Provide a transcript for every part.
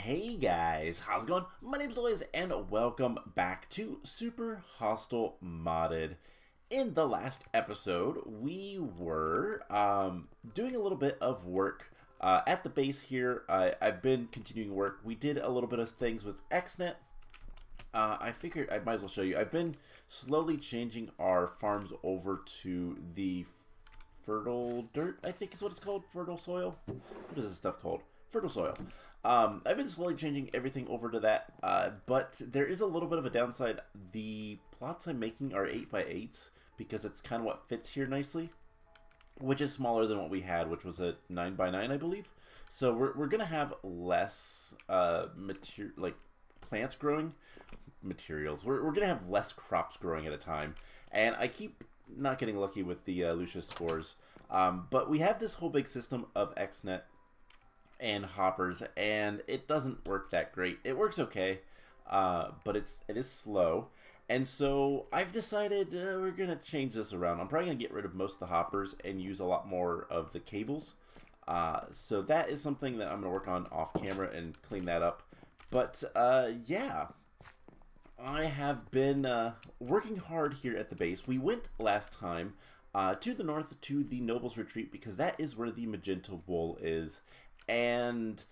Hey guys, how's it going? My name's Lois and welcome back to Super Hostile Modded. In the last episode, we were doing a little bit of work at the base here. I've been continuing work. We did a little bit of things with XNet. I figured I might as well show you. I've been slowly changing our farms over to the fertile dirt, I think is what it's called. Fertile soil. What is this stuff called? Fertile soil. I've been slowly changing everything over to that, but there is a little bit of a downside. The plots I'm making are 8x8s because it's kind of what fits here nicely, which is smaller than what we had, which was a 9x9, I believe. So we're gonna have less like plants growing, materials. We're gonna have less crops growing at a time, and I keep not getting lucky with the Lucius spores. But we have this whole big system of XNet and hoppers, and it doesn't work that great. It works okay, but it is slow. And so I've decided we're gonna change this around. I'm probably gonna get rid of most of the hoppers and use a lot more of the cables. So that is something that I'm gonna work on off camera and clean that up. But yeah, I have been working hard here at the base. We went last time to the north to the Noble's Retreat because that is where the Magenta wool is. And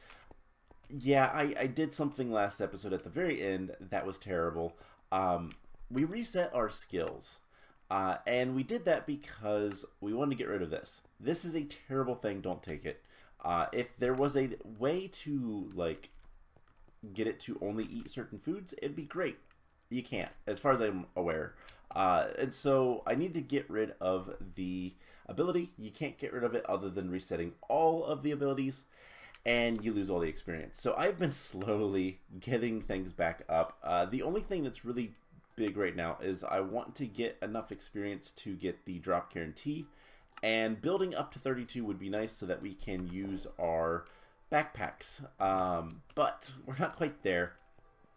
yeah, I did something last episode at the very end that was terrible. We reset our skills. And we did that because we wanted to get rid of this. This is a terrible thing, don't take it. If there was a way to, like, get it to only eat certain foods, it'd be great. You can't, as far as I'm aware. And so I need to get rid of the ability. You can't get rid of it other than resetting all of the abilities, and you lose all the experience. So I've been slowly getting things back up. The only thing that's really big right now is I want to get enough experience to get the drop guarantee, and building up to 32 would be nice so that we can use our backpacks. But we're not quite there.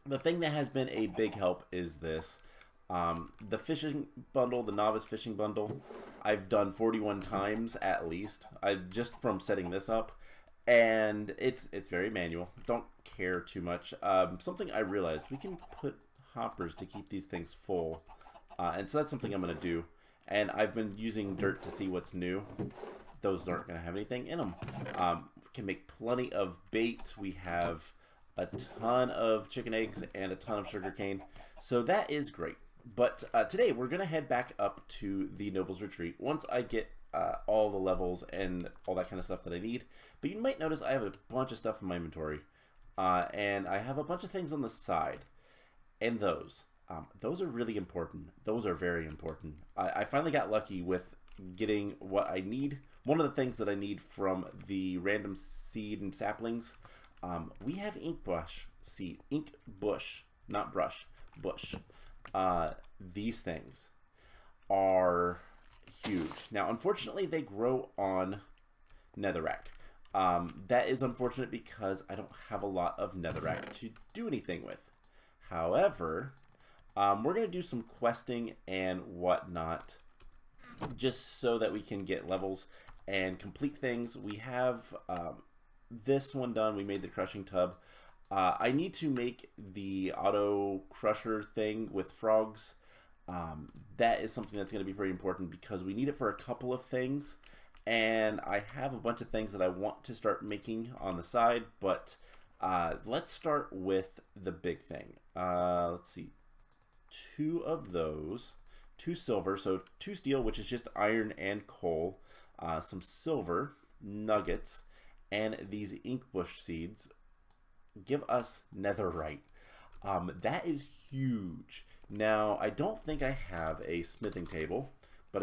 The thing that has been a big help is this. The fishing bundle, the novice fishing bundle, I've done 41 times at least. Just from setting this up, and it's very manual. Don't care too much. Something I realized, we can put hoppers to keep these things full, and so that's something I'm gonna do. And I've been using dirt to see what's new. Those aren't gonna have anything in them. Can make plenty of bait. We have a ton of chicken eggs and a ton of sugarcane, so that is great. But today we're gonna head back up to the Noble's Retreat once I get all the levels and all that kind of stuff that I need. But you might notice I have a bunch of stuff in my inventory, and I have a bunch of things on the side, and those are really important. Those are very important. I finally got lucky with getting what I need. One of the things that I need from the random seed and saplings. We have ink bush seed, ink bush, not brush, bush. These things are huge. Now, unfortunately, they grow on netherrack. That is unfortunate because I don't have a lot of netherrack to do anything with. However, we're going to do some questing and whatnot just so that we can get levels and complete things. We have this one done. We made the crushing tub. I need to make the auto crusher thing with frogs. That is something that's going to be very important because we need it for a couple of things, and I have a bunch of things that I want to start making on the side, but let's start with the big thing. Let's see, 2 of those, 2 silver, so 2 steel, which is just iron and coal, some silver nuggets, and these ink bush seeds give us netherite. That is huge. Now, I don't think I have a smithing table, but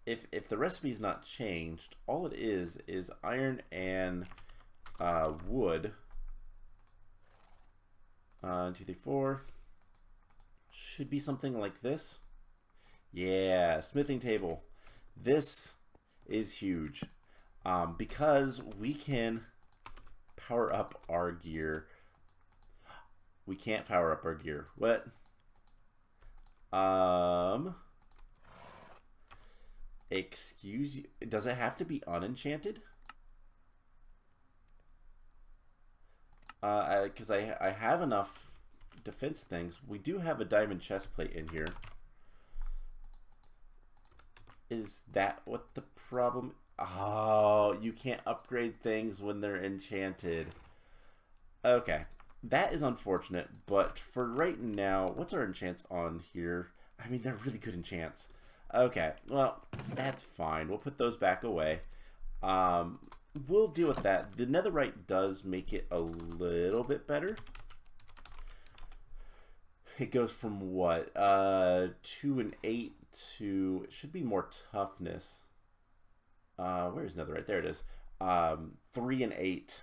if the recipe's not changed, all it is iron and wood. 2, 3, 4. Should be something like this. Yeah, smithing table. This is huge. Because we can power up our gear. We can't power up our gear. What? Excuse you. Does it have to be unenchanted? Because I have enough defense things. We do have a diamond chest plate in here. Is that what the problem? Oh, you can't upgrade things when they're enchanted. Okay, that is unfortunate, but for right now, what's our enchants on here? I mean, they're really good enchants. Okay, well, that's fine. We'll put those back away. We'll deal with that. The netherite does make it a little bit better. It goes from what? 2 and 8 to... It should be more toughness. Where's netherite? There it is. 3 and 8.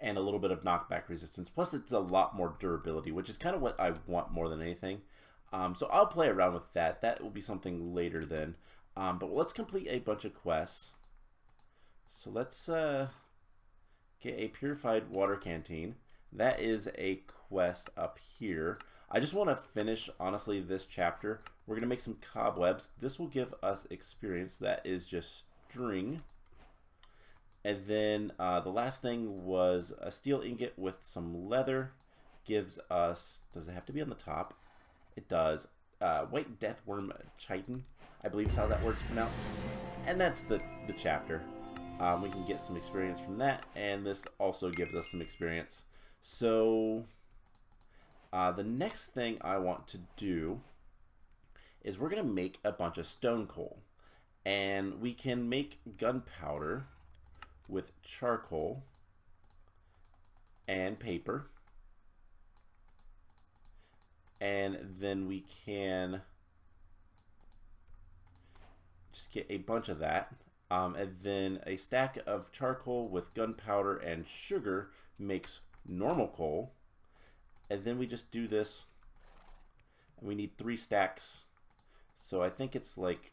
And a little bit of knockback resistance. Plus, it's a lot more durability, which is kind of what I want more than anything. So I'll play around with that. That will be something later then. But let's complete a bunch of quests. So let's get a purified water canteen. That is a quest up here. I just want to finish, honestly, this chapter. We're going to make some cobwebs. This will give us experience. That is just string. And then the last thing was a steel ingot with some leather. Gives us, does it have to be on the top? It does. White deathworm chitin, I believe is how that word's pronounced. And that's the chapter. We can get some experience from that. And this also gives us some experience. So the next thing I want to do is we're going to make a bunch of stone coal. And we can make gunpowder with charcoal and paper. And then we can just get a bunch of that. And then a stack of charcoal with gunpowder and sugar makes normal coal. And then we just do this. And we need 3 stacks. So I think it's like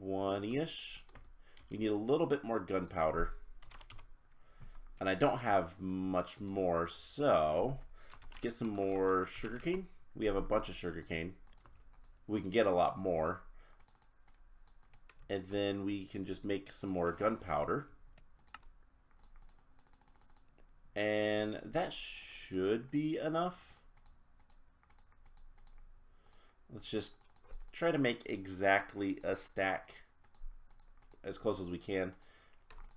20-ish. We need a little bit more gunpowder. And I don't have much more, so let's get some more sugarcane. We have a bunch of sugarcane. We can get a lot more. And then we can just make some more gunpowder. And that should be enough. Let's just try to make exactly a stack as close as we can.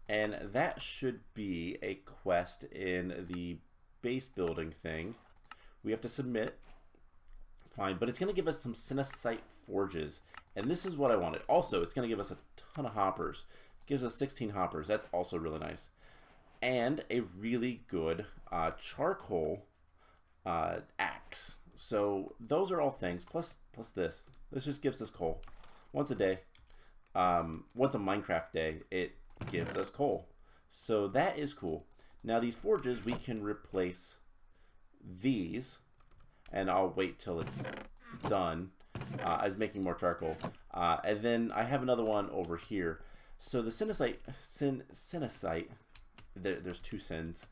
And that should be a quest in the base building thing. We have to submit. Fine, but it's going to give us some sinacite forges. And this is what I wanted. Also, it's going to give us a ton of hoppers. It gives us 16 hoppers. That's also really nice. And a really good charcoal axe. So those are all things. Plus this. This just gives us coal. Once a day. Once a Minecraft day, it gives us coal. So that is cool. Now these forges, we can replace these. And I'll wait till it's done. I was making more charcoal. And then I have another one over here. So the sinacite, there's 2 sins.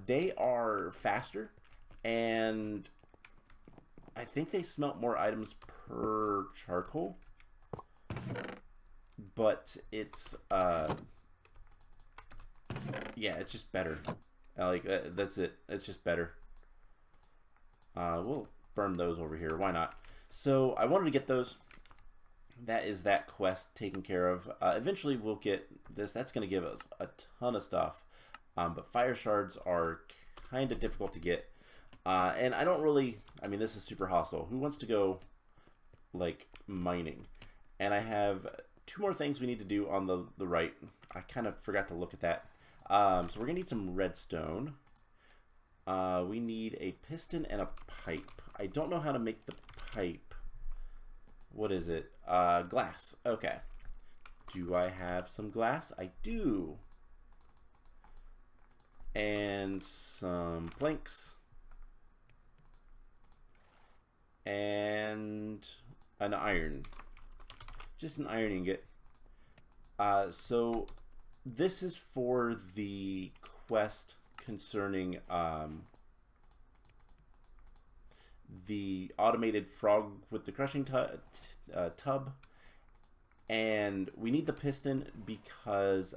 They are faster. And I think they smelt more items per charcoal. But it's, yeah, it's just better. Like, that's it. It's just better. We'll burn those over here. Why not? So I wanted to get those. That is that quest taken care of. Eventually we'll get this. That's going to give us a ton of stuff. But fire shards are kind of difficult to get. And I don't really... I mean, this is super hostile. Who wants to go, like, mining? And I have 2 more things we need to do on the right. I kind of forgot to look at that. So we're going to need some redstone. We need a piston and a pipe. I don't know how to make the pipe. What is it? Glass. Okay. Do I have some glass? I do. And some planks. And an iron. Just an iron ingot. So this is for the quest concerning the automated frog with the crushing tub. And we need the piston because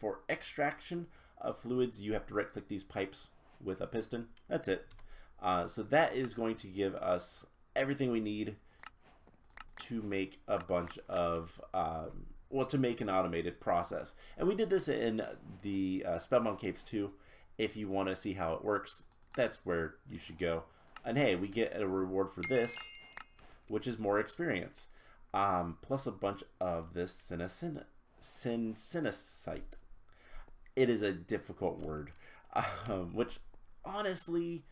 for extraction fluids, you have to right click these pipes with a piston. That's it. So that is going to give us everything we need to make a bunch of, well, to make an automated process. And we did this in the Spellbound Caves too. If you want to see how it works, that's where you should go. And hey, we get a reward for this, which is more experience, plus a bunch of this sinicite. It is a difficult word, which honestly,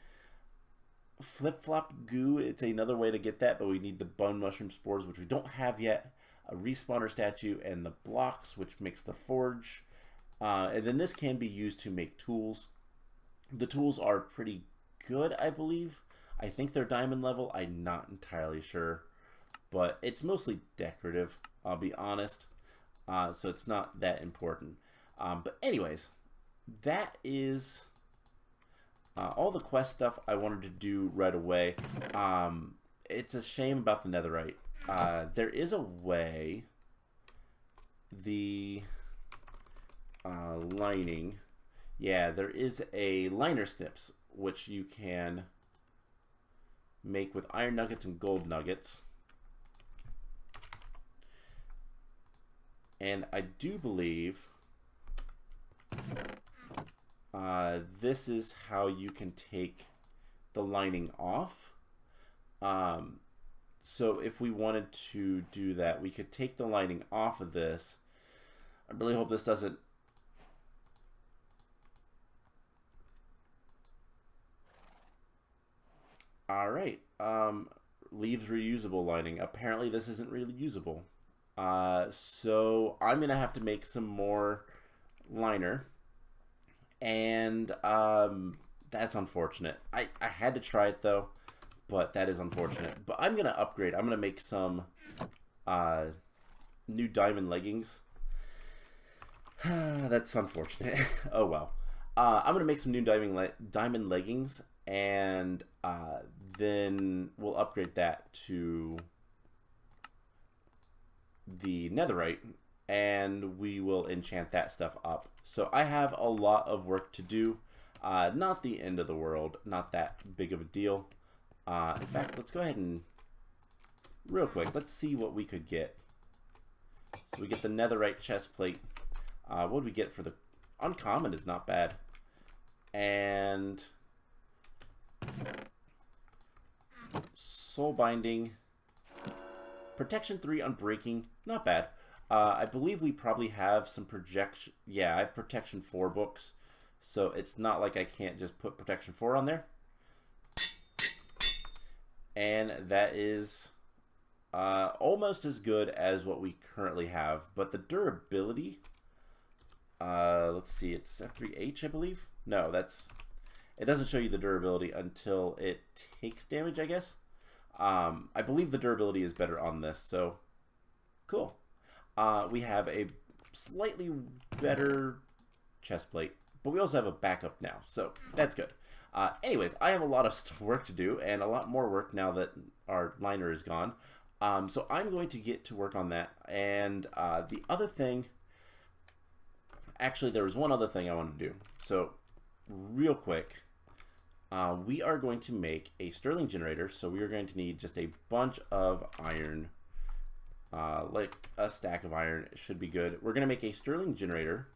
flip-flop goo, it's another way to get that, but we need the bone mushroom spores, which we don't have yet, a respawner statue, and the blocks, which makes the forge. And then this can be used to make tools. The tools are pretty good, I believe. I think they're diamond level. I'm not entirely sure, but it's mostly decorative, I'll be honest. So it's not that important. But anyways, that is all the quest stuff I wanted to do right away. It's a shame about the netherite. There is a way the lining, yeah, there is a liner snips, which you can make with iron nuggets and gold nuggets. And I do believe this is how you can take the lining off. So if we wanted to do that, we could take the lining off of this. I really hope this doesn't... Alright, leaves reusable lining. Apparently this isn't really usable. So I'm going to have to make some more liner. And that's unfortunate. I had to try it though, but that is unfortunate. But I'm going to upgrade. I'm going to make some new diamond leggings. That's unfortunate. Oh well. I'm going to make some new diamond leggings, and then we'll upgrade that to the netherite, and we will enchant that stuff up. So I have a lot of work to do. Not the end of the world, not that big of a deal. In fact, let's go ahead and real quick, let's see what we could get. So we get the netherite chest plate. What do we get for the uncommon? Is not bad. And soul binding, protection 3 on breaking, not bad. I believe we probably have some projection. Yeah, I have protection 4 books, so it's not like I can't just put protection 4 on there. And that is almost as good as what we currently have, but the durability, let's see, it's F3H, I believe. No, it doesn't show you the durability until it takes damage, I guess. I believe the durability is better on this, so cool. We have a slightly better chest plate, but we also have a backup now, so that's good. Anyways, I have a lot of work to do, and a lot more work now that our liner is gone. So I'm going to get to work on that. And the other thing, actually there was one other thing I wanted to do. So real quick, we are going to make a sterling generator. So we are going to need just a bunch of iron, like a stack of iron should be good. We're going to make a sterling generator.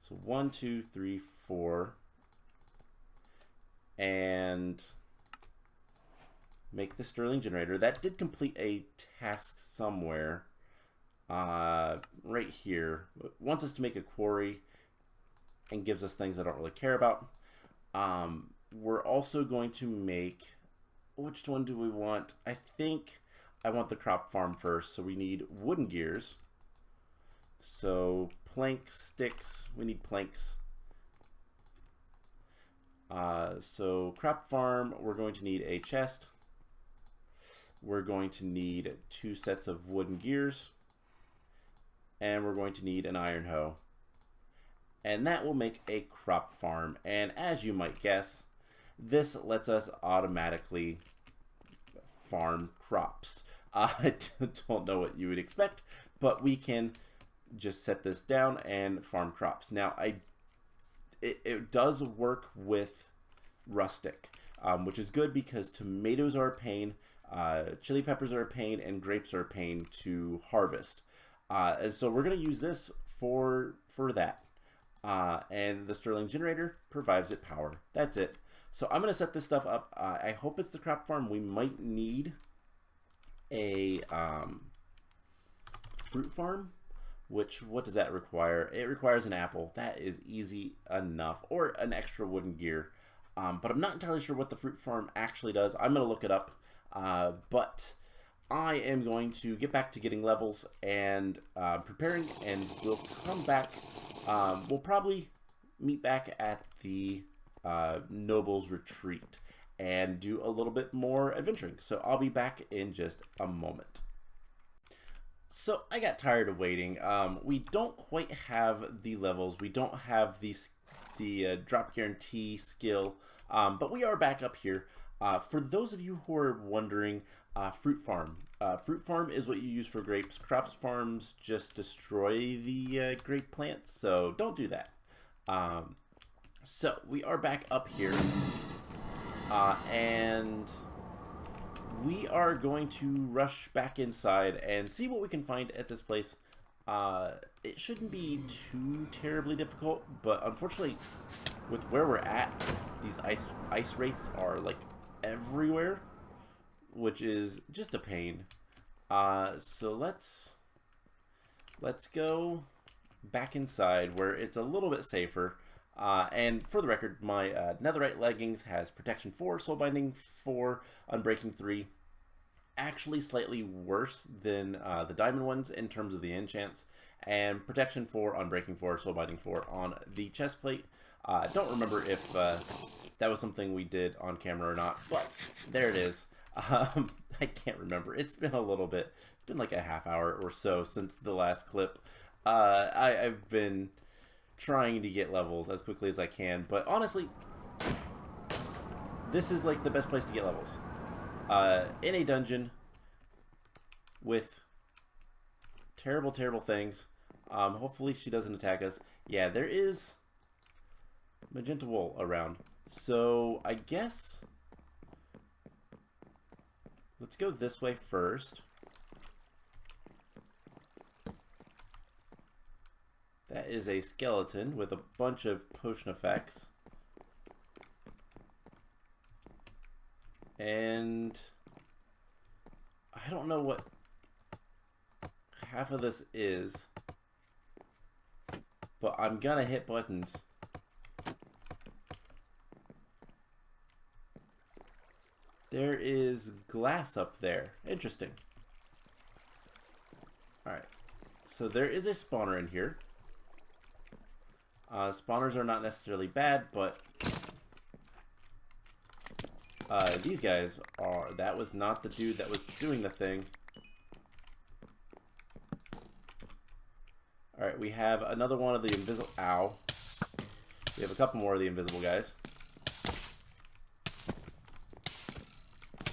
So 1, 2, 3, 4, and make the sterling generator. That did complete a task somewhere right here. It wants us to make a quarry and gives us things I don't really care about. We're also going to make, which one do we want? I think I want the crop farm first, so we need wooden gears. So plank sticks, we need planks. So crop farm, we're going to need a chest. We're going to need 2 sets of wooden gears, and we're going to need an iron hoe. And that will make a crop farm. And as you might guess, this lets us automatically farm crops. I don't know what you would expect, but we can just set this down and farm crops. Now, it does work with rustic, which is good because tomatoes are a pain, chili peppers are a pain, and grapes are a pain to harvest. And so we're going to use this for that. And the Stirling generator provides it power. That's it. So I'm going to set this stuff up. I hope it's the crop farm. We might need a fruit farm, which, what does that require? It requires an apple. That is easy enough, or an extra wooden gear. But I'm not entirely sure what the fruit farm actually does. I'm going to look it up. But I am going to get back to getting levels and preparing, and we'll come back. We'll probably meet back at the Noble's Retreat and do a little bit more adventuring. So I'll be back in just a moment. So I got tired of waiting. We don't quite have the levels. We don't have the drop guarantee skill, but we are back up here. For those of you who are wondering, fruit farm. Fruit farm is what you use for grapes. Crops farms just destroy the grape plants, so don't do that. So we are back up here, and we are going to rush back inside and see what we can find at this place. It shouldn't be too terribly difficult, but unfortunately, with where we're at, these ice wraiths are like everywhere, which is just a pain. So let's go back inside where it's a little bit safer. And for the record, my netherite leggings has protection 4, soul binding 4, unbreaking 3. Actually slightly worse than the diamond ones in terms of the enchants, and protection 4, unbreaking 4, soul binding 4 on the chest plate. I don't remember if that was something we did on camera or not, but there it is. I can't remember. It's been a little bit. It's been like a half hour or so since the last clip. I've been trying to get levels as quickly as I can, but honestly, this is like the best place to get levels. In a dungeon with terrible, terrible things. Hopefully she doesn't attack us. Yeah, there is magenta wool around. So I guess let's go this way first. That is a skeleton with a bunch of potion effects. And I don't know what half of this is, but I'm gonna hit buttons. There is glass up there. Interesting. Alright. So there is a spawner in here. Spawners are not necessarily bad, but these guys are... That was not the dude that was doing the thing. Alright, we have another one of the invisible... Ow. We have a couple more of the invisible guys.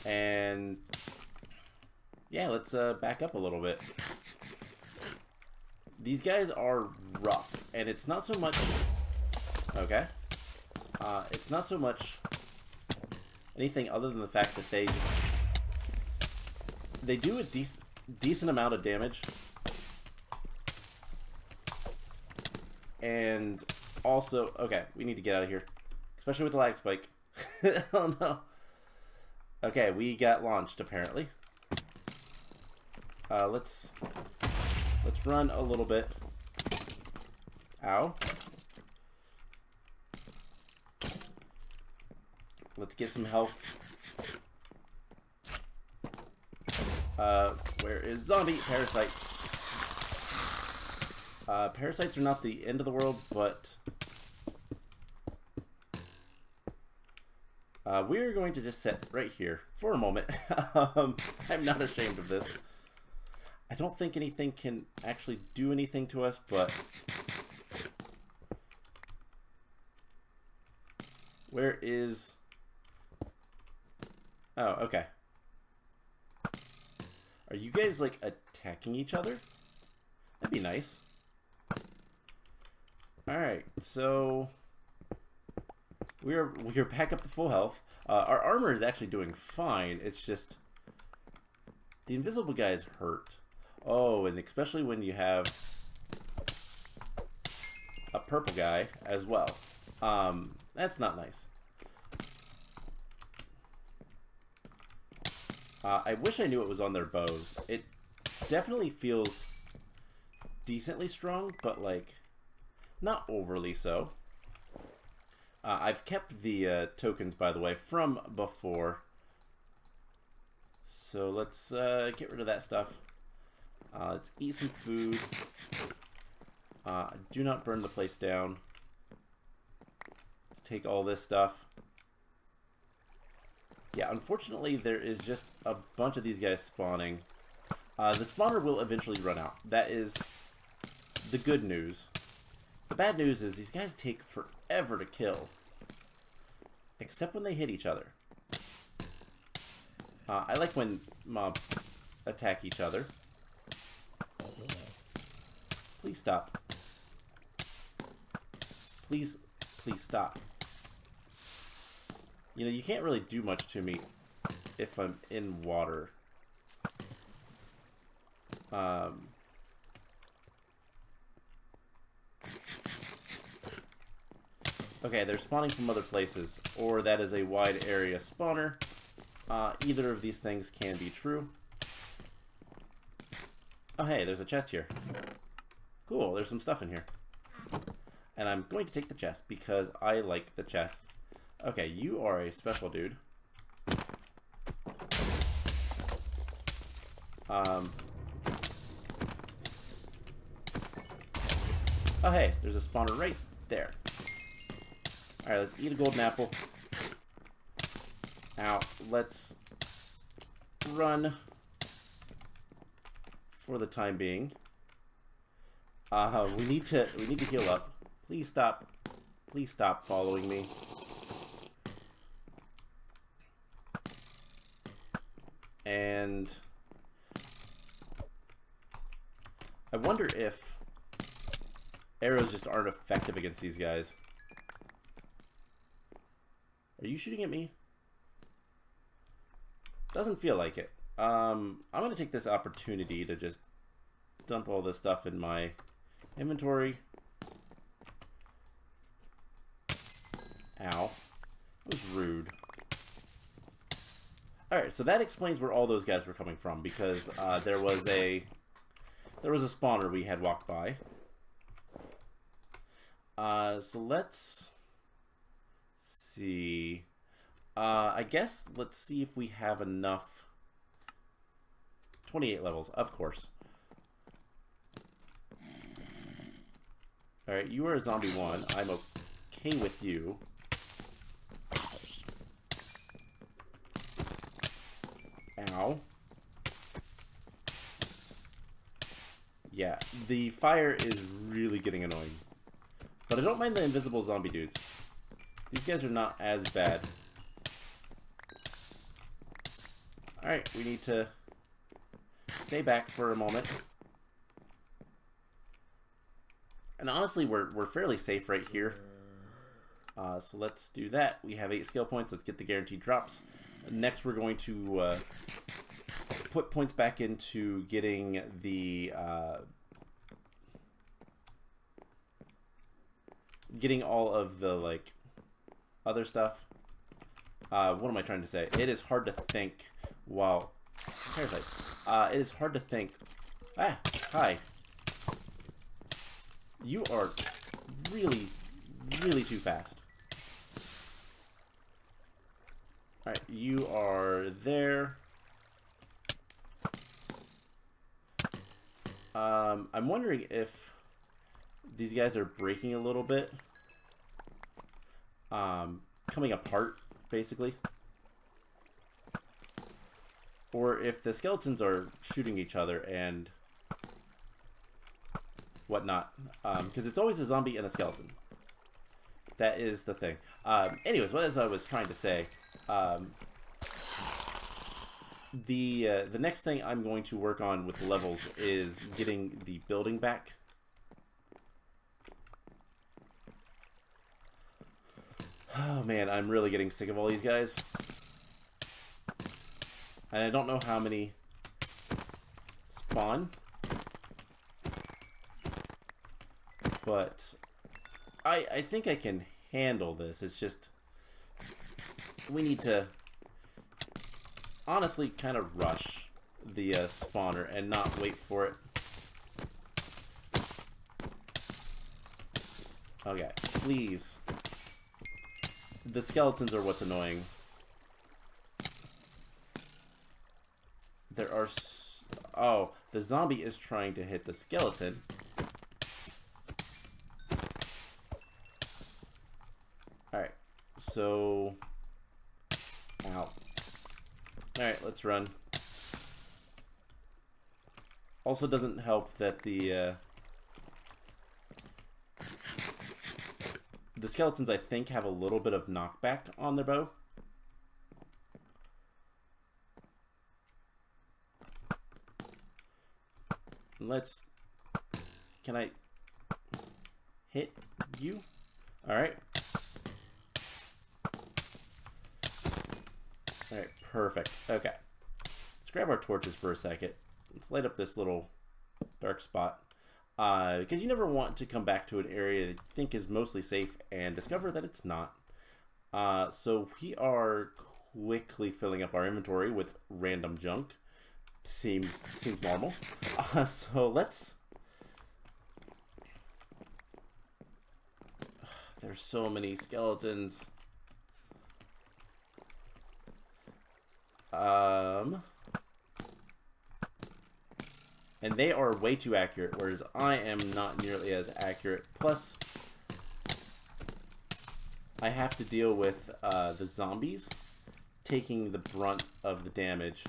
And yeah, let's back up a little bit. These guys are rough, and it's not so much... Okay. It's not so much anything other than the fact that they just... They do a decent amount of damage. And also... Okay, we need to get out of here. Especially with the lag spike. Oh no. Okay, we got launched apparently. Let's run a little bit. Ow. Let's get some health. Where is zombie? Parasites. Parasites are not the end of the world, but we're going to just sit right here for a moment. I'm not ashamed of this. I don't think anything can actually do anything to us, but... Where is... Oh, okay. Are you guys, like, attacking each other? That'd be nice. Alright, so... we're back up to full health. Our armor is actually doing fine. It's just the invisible guys hurt. Oh, and especially when you have a purple guy as well. That's not nice. I wish I knew it was on their bows. It definitely feels decently strong, but like not overly so. I've kept the tokens, by the way, from before. So let's get rid of that stuff. Let's eat some food. Do not burn the place down. Let's take all this stuff. Yeah, unfortunately, there is just a bunch of these guys spawning. The spawner will eventually run out. That is the good news. The bad news is these guys take forever to kill. Except when they hit each other. I like when mobs attack each other. Please stop. Please stop. You know, you can't really do much to me if I'm in water. Okay, they're spawning from other places, or that is a wide area spawner. Either of these things can be true. Oh, hey, there's a chest here. Cool, there's some stuff in here. And I'm going to take the chest because I like the chest. Okay, you are a special dude. Oh, hey, there's a spawner right there. Alright, let's eat a golden apple. Now, let's run for the time being. We need to heal up. Please stop. Please stop following me. And I wonder if arrows just aren't effective against these guys. Are you shooting at me? Doesn't feel like it. I'm going to take this opportunity to just dump all this stuff in my inventory. Ow. That was rude. Alright, so that explains where all those guys were coming from, because there was a spawner we had walked by. So let's see. I guess let's see if we have enough. 28 levels, of course. Alright, you are a zombie 1. I'm okay with you. Ow. Yeah, the fire is really getting annoying. But I don't mind the invisible zombie dudes. These guys are not as bad. Alright, we need to stay back for a moment. And honestly, we're fairly safe right here. So let's do that. We have 8 skill points. Let's get the guaranteed drops. Next, we're going to put points back into getting the getting all of the like other stuff. What am I trying to say? It is hard to think while parasites. It is hard to think. Ah, hi. You are really, really too fast. Alright, you are there. I'm wondering if these guys are breaking a little bit. Coming apart, basically. Or if the skeletons are shooting each other and whatnot. Because it's always a zombie and a skeleton. That is the thing. Anyways, what as I was trying to say, the next thing I'm going to work on with levels is getting the building back. Oh man, I'm really getting sick of all these guys. And I don't know how many spawn. But I think I can handle this. It's just we need to honestly kind of rush the spawner and not wait for it. Okay, please. The skeletons are what's annoying. There are... Oh, the zombie is trying to hit the skeleton. Alright, so... Ow. Alright, let's run. Also doesn't help that the skeletons, I think, have a little bit of knockback on their bow. Let's... Can I hit you? Alright. Alright, perfect. Okay. Let's grab our torches for a second. Let's light up this little dark spot. Because you never want to come back to an area that you think is mostly safe and discover that it's not. So we are quickly filling up our inventory with random junk. Seems normal. So let's... There's so many skeletons. And they are way too accurate, whereas I am not nearly as accurate. Plus, I have to deal with the zombies taking the brunt of the damage.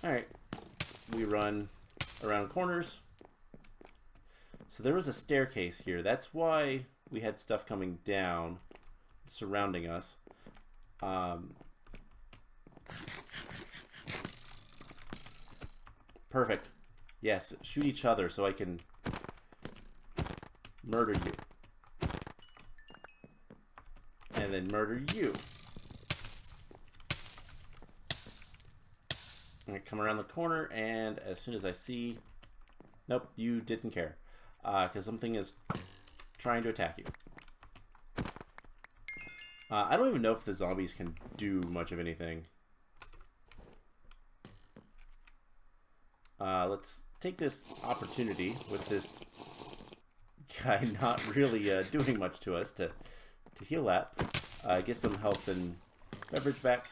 Alright, we run around corners. So there was a staircase here. That's why we had stuff coming down, surrounding us. Perfect. Yes, shoot each other so I can murder you. And then murder you. I'm gonna come around the corner, and as soon as I see... Nope, you didn't care. Because something is trying to attack you. I don't even know if the zombies can do much of anything. Let's take this opportunity with this guy not really doing much to us to heal up. Get some health and beverage back.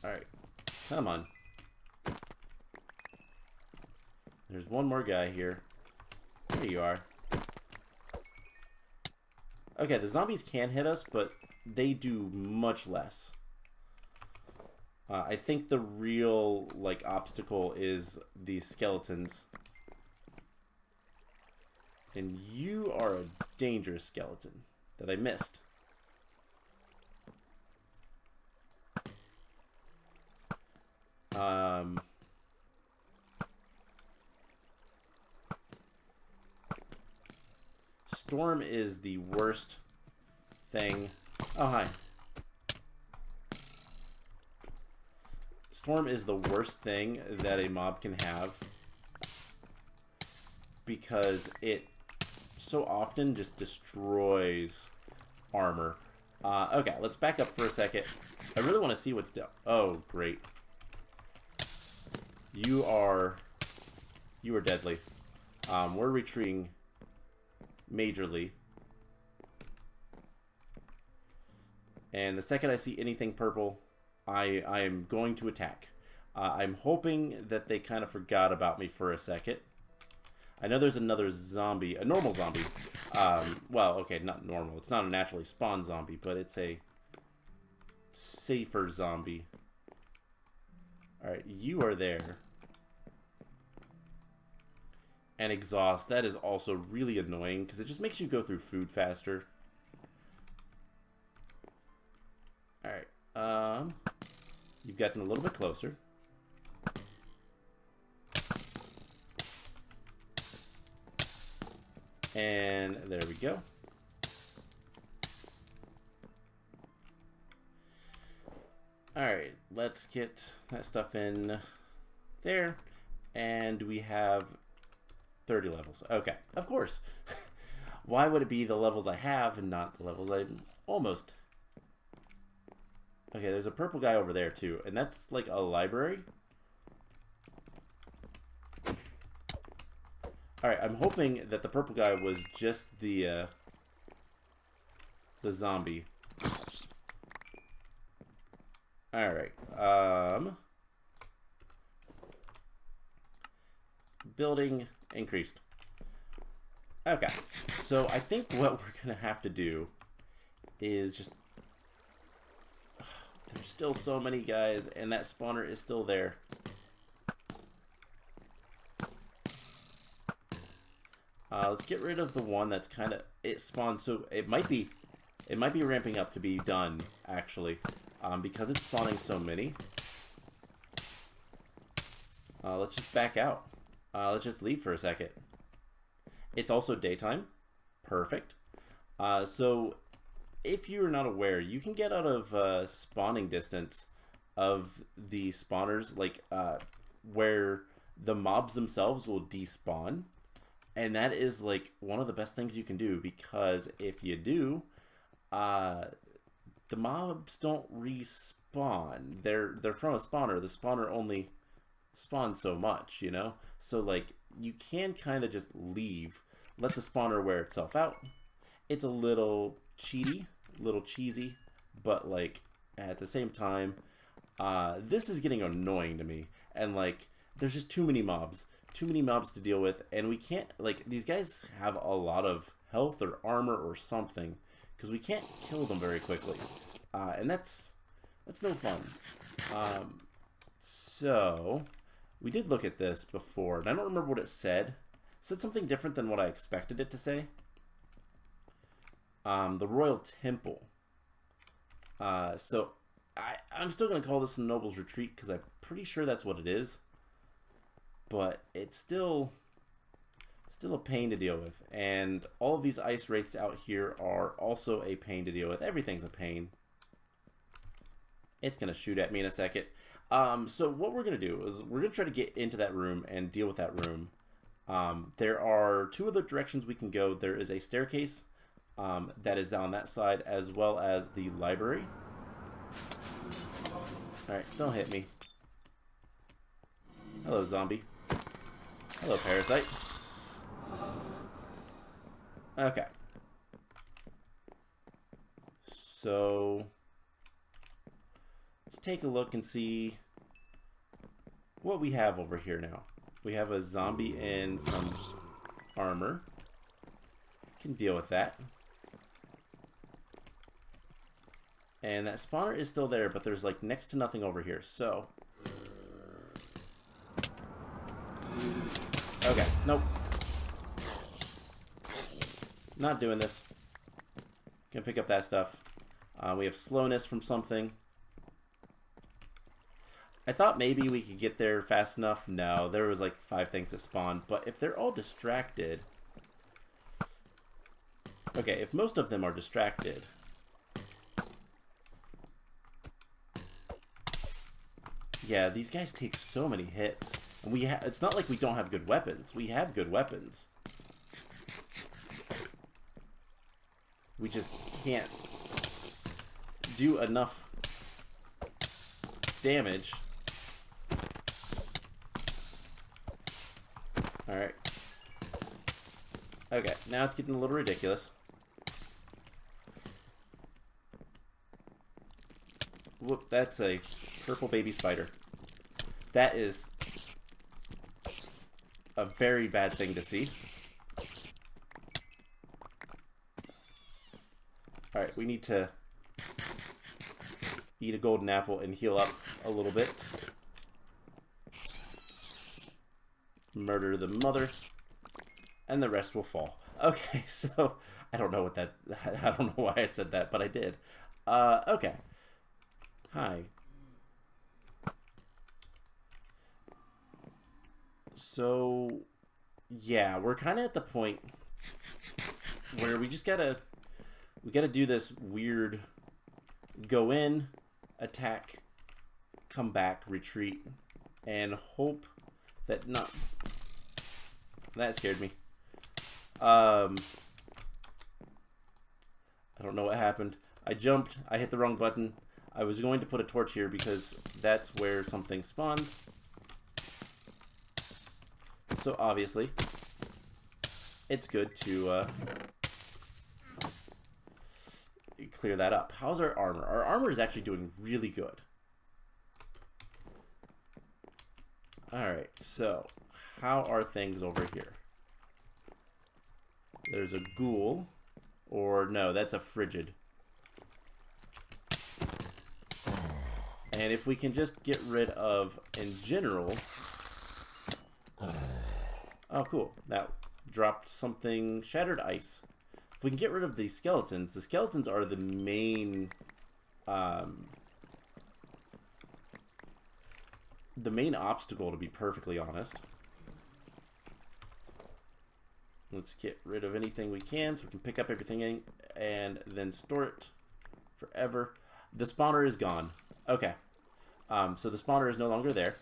Alright, come on. There's one more guy here. There you are. Okay, the zombies can hit us, but they do much less. I think the real, like, obstacle is these skeletons. And you are a dangerous skeleton that I missed. Storm is the worst thing. Oh, hi. Storm is the worst thing that a mob can have because it so often just destroys armor. Okay, let's back up for a second. I really want to see what's down. Oh, great. You are deadly. We're retreating majorly. And the second I see anything purple, I am going to attack. I'm hoping that they kind of forgot about me for a second. I know there's another zombie, a normal zombie. Well, okay, not normal. It's not a naturally spawned zombie, but it's a safer zombie. Alright, you are there. And exhaust, that is also really annoying because it just makes you go through food faster. Alright, you've gotten a little bit closer. And there we go. Alright, let's get that stuff in there. And we have 30 levels. Okay, of course. Why would it be the levels I have and not the levels I'm almost? Okay, there's a purple guy over there too. And that's like a library. Alright, I'm hoping that the purple guy was just the zombie. Alright, building increased. Okay, so I think what we're gonna have to do is just... There's still so many guys, and that spawner is still there. Let's get rid of the one that's kind of... It spawned, so it might be ramping up to be done, actually. Because it's spawning so many. Let's just back out. Let's just leave for a second. It's also daytime. Perfect. So, if you're not aware, you can get out of spawning distance of the spawners, like where the mobs themselves will despawn. And that is like one of the best things you can do, because if you do, the mobs don't respawn. They're from a spawner. The spawner only spawns so much, you know? So, like, you can kind of just leave. Let the spawner wear itself out. It's a little cheaty, a little cheesy, but, like, at the same time, this is getting annoying to me. And, like, there's just too many mobs. Too many mobs to deal with. And we can't, like, these guys have a lot of health or armor or something, because we can't kill them very quickly. And that's no fun. So, we did look at this before, and I don't remember what it said. It said something different than what I expected it to say. The Royal Temple. So, I'm still going to call this a Noble's Retreat, because I'm pretty sure that's what it is. But it's still a pain to deal with. And all of these ice wraiths out here are also a pain to deal with. Everything's a pain. It's going to shoot at me in a second. So what we're going to do is we're going to try to get into that room and deal with that room. There are two other directions we can go. There is a staircase that is down that side, as well as the library. Alright, don't hit me. Hello, zombie. Hello, parasite. Okay. So, let's take a look and see what we have over here now. We have a zombie and some armor. Can deal with that. And that spawner is still there, but there's like next to nothing over here. So, okay, nope. Not doing this. Gonna pick up that stuff. We have slowness from something. I thought maybe we could get there fast enough. No, there was like 5 things that spawned. But if they're all distracted... Okay, if most of them are distracted... Yeah, these guys take so many hits. And it's not like we don't have good weapons. We have good weapons. We just can't do enough damage. Alright. Okay, now it's getting a little ridiculous. Whoop, that's a purple baby spider. That is a very bad thing to see. Alright, we need to eat a golden apple and heal up a little bit. Murder the mother. And the rest will fall. Okay, so I don't know what that... I don't know why I said that, but I did. Okay. Hi. So, yeah, we're kind of at the point where we gotta do this weird go in, attack, come back, retreat, and hope that not. That scared me. I don't know what happened. I jumped. I hit the wrong button. I was going to put a torch here because that's where something spawned. So obviously, it's good to clear that up. How's our armor? Our armor is actually doing really good. Alright, so how are things over here? There's a ghoul. Or no, that's a frigid. And if we can just get rid of, in general... Oh, cool. That dropped something... Shattered ice. If we can get rid of the skeletons are the main... the main obstacle, to be perfectly honest. Let's get rid of anything we can so we can pick up everything in and then store it forever. The spawner is gone. Okay. So the spawner is no longer there.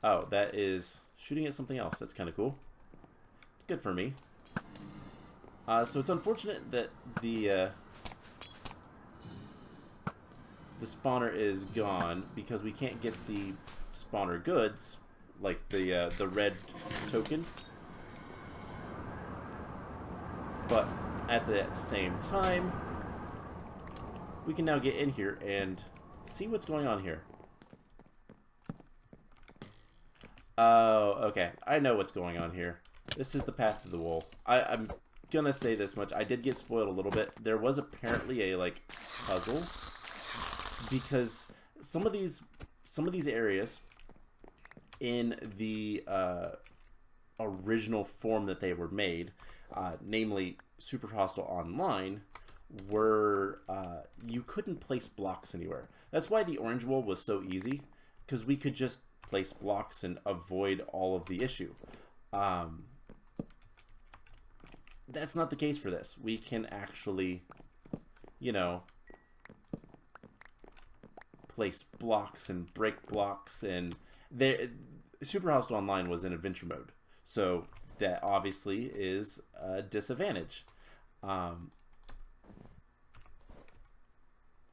Oh, that is shooting at something else. That's kind of cool. It's good for me. So it's unfortunate that the spawner is gone because we can't get the spawner goods, like the red token. But at the same time, we can now get in here and see what's going on here. Oh, okay. I know what's going on here. This is the path to the wool. I'm gonna say this much. I did get spoiled a little bit. There was apparently a, like, puzzle. Because some of these areas in the original form that they were made, namely Super Hostile Online, were you couldn't place blocks anywhere. That's why the orange wool was so easy, because we could just place blocks and avoid all of the issue. That's not the case for this. We can actually, you know, place blocks and break blocks, and Super Hostile Online was in adventure mode, so that obviously is a disadvantage. I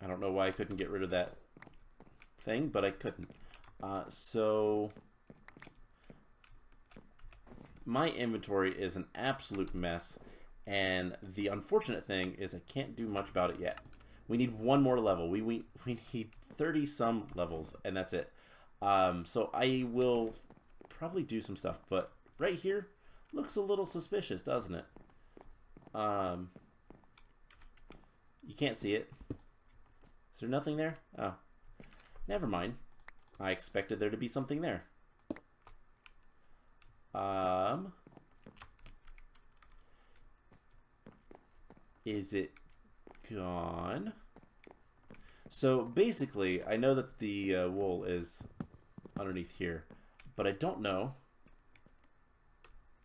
don't know why I couldn't get rid of that thing, but I couldn't. So my inventory is an absolute mess, and the unfortunate thing is I can't do much about it yet. We need one more level. We need 30 some levels, and that's it. So I will probably do some stuff, but right here looks a little suspicious, doesn't it? You can't see it. Is there nothing there? Oh, never mind. I expected there to be something there. Is it gone? So basically, I know that the wool is underneath here, but I don't know.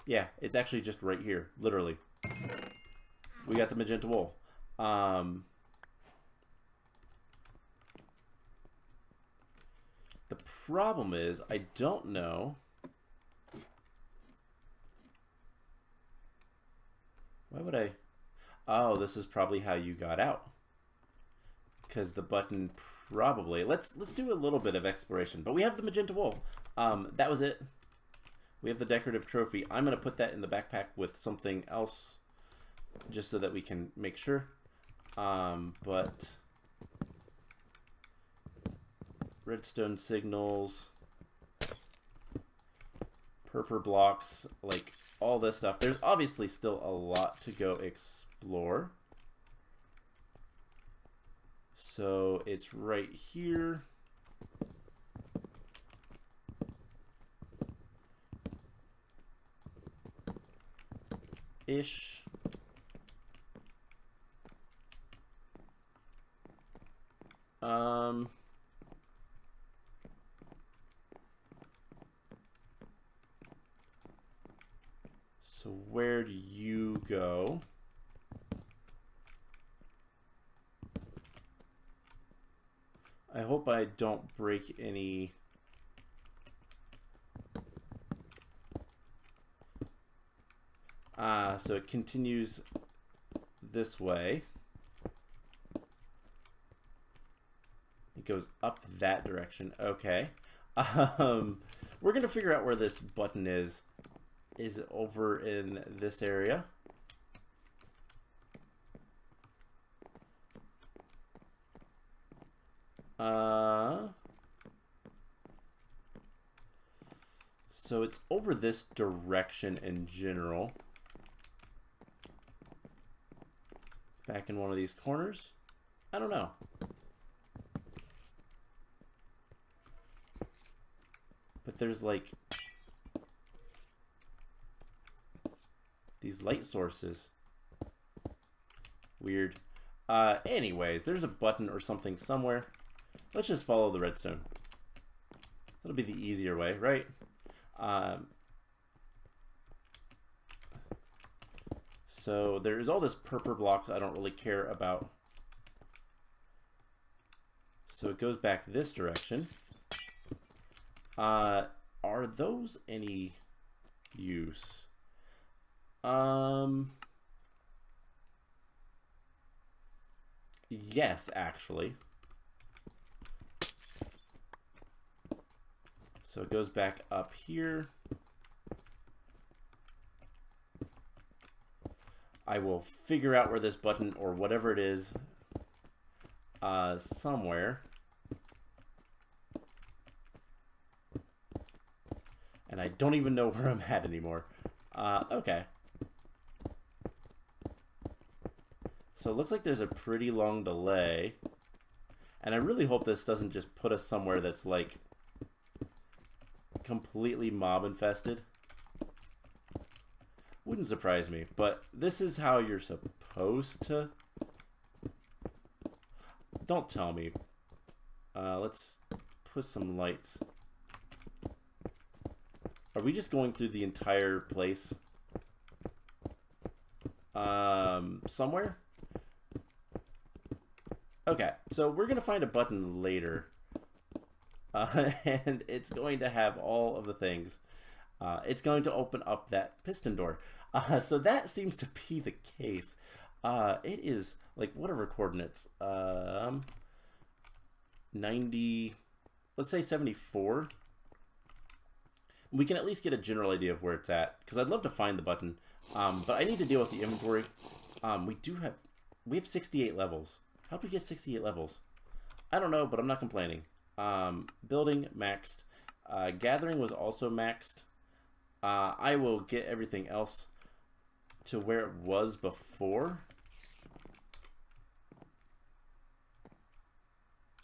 Yeah, it's actually just right here, literally. We got the magenta wool. The problem is, I don't know. Why would I? Oh, this is probably how you got out. Because the button probably... Let's do a little bit of exploration. But we have the magenta wool. That was it. We have the decorative trophy. I'm going to put that in the backpack with something else, just so that we can make sure. But redstone signals, purple blocks, like all this stuff. There's obviously still a lot to go explore. So it's right here. Ish. So where do you go? I hope I don't break any... so it continues this way. It goes up that direction. Okay. We're going to figure out where this button is. Is it over in this area? So it's over this direction in general. Back in one of these corners? I don't know. But there's like these light sources. Weird. Anyways, there's a button or something somewhere. Let's just follow the redstone. That'll be the easier way, right? So there's all this purple block I don't really care about. So it goes back this direction. Are those any use? Yes, actually. So it goes back up here. I will figure out where this button or whatever it is somewhere. And I don't even know where I'm at anymore. Okay. So it looks like there's a pretty long delay. And I really hope this doesn't just put us somewhere that's like completely mob infested. Wouldn't surprise me, but this is how you're supposed to... Don't tell me. Let's put some lights. Are we just going through the entire place? Somewhere? Okay, so we're going to find a button later. And it's going to have all of the things. It's going to open up that piston door. So that seems to be the case. It is, like, what are our coordinates? 90, let's say 74. We can at least get a general idea of where it's at, because I'd love to find the button. But I need to deal with the inventory. We have 68 levels. How do we get 68 levels? I don't know, but I'm not complaining. Building maxed. Gathering was also maxed. I will get everything else to where it was before.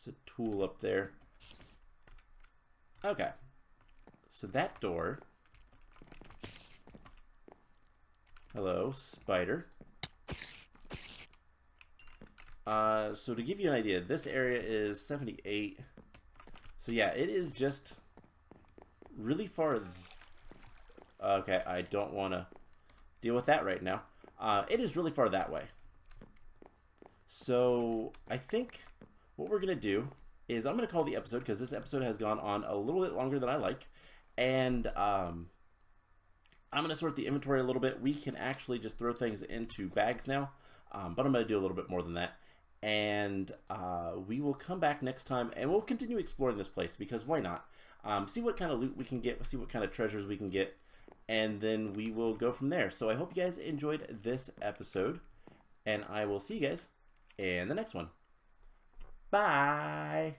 There's a tool up there. Okay. So that door. Hello, spider. So to give you an idea, this area is 78. So yeah, it is just really far. Okay, I don't want to deal with that right now. It is really far that way. So I think what we're going to do is I'm going to call the episode, because this episode has gone on a little bit longer than I like. And I'm going to sort the inventory a little bit. We can actually just throw things into bags now. But I'm going to do a little bit more than that. And we will come back next time, and we'll continue exploring this place, because why not? See what kind of loot we can get, see what kind of treasures we can get, and then we will go from there. So I hope you guys enjoyed this episode, and I will see you guys in the next one. Bye!